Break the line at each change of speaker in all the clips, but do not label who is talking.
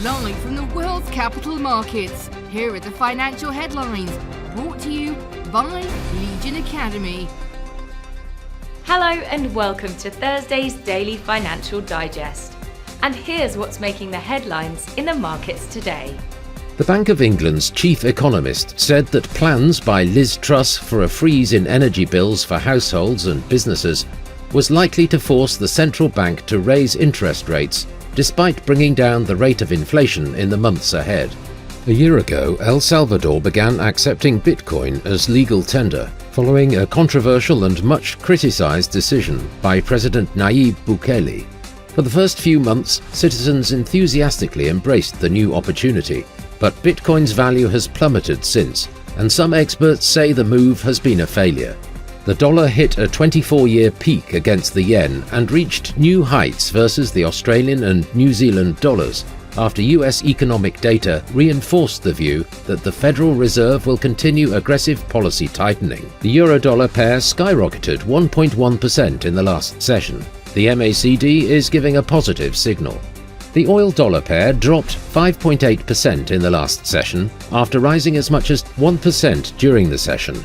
Live from the world's capital markets, here are the financial headlines, brought to you by Legion Academy.
Hello and welcome to Thursday's Daily Financial Digest. And here's what's making the headlines in the markets today.
The Bank of England's chief economist said that plans by Liz Truss for a freeze in energy bills for households and businesses was likely to force the central bank to raise interest rates, despite bringing down the rate of inflation in the months ahead. A year ago, El Salvador began accepting Bitcoin as legal tender, following a controversial and much criticised decision by President Nayib Bukele. For the first few months, citizens enthusiastically embraced the new opportunity, but Bitcoin's value has plummeted since, and some experts say the move has been a failure. The dollar hit a 24-year peak against the yen and reached new heights versus the Australian and New Zealand dollars after US economic data reinforced the view that the Federal Reserve will continue aggressive policy tightening. The euro-dollar pair skyrocketed 1.1% in the last session. The MACD is giving a positive signal. The oil-dollar pair dropped 5.8% in the last session after rising as much as 1% during the session.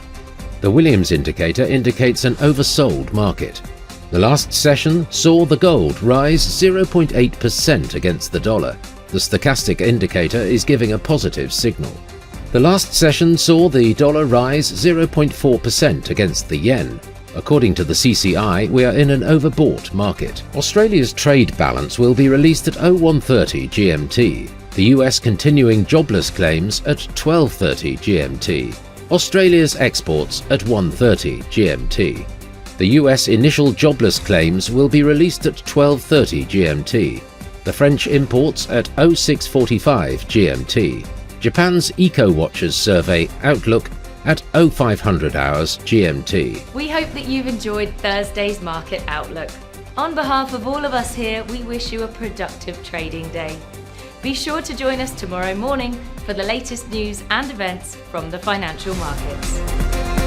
The Williams indicator indicates an oversold market. The last session saw the gold rise 0.8% against the dollar. The stochastic indicator is giving a positive signal. The last session saw the dollar rise 0.4% against the yen. According to the CCI, we are in an overbought market. Australia's trade balance will be released at 01:30 GMT. The US continuing jobless claims at 12:30 GMT. Australia's exports at 1:30 GMT. The US initial jobless claims will be released at 12:30 GMT. The French imports at 06:45 GMT. Japan's Eco-Watchers survey outlook at 0500 hours GMT.
We hope that you've enjoyed Thursday's market outlook. On behalf of all of us here, we wish you a productive trading day. Be sure to join us tomorrow morning for the latest news and events from the financial markets.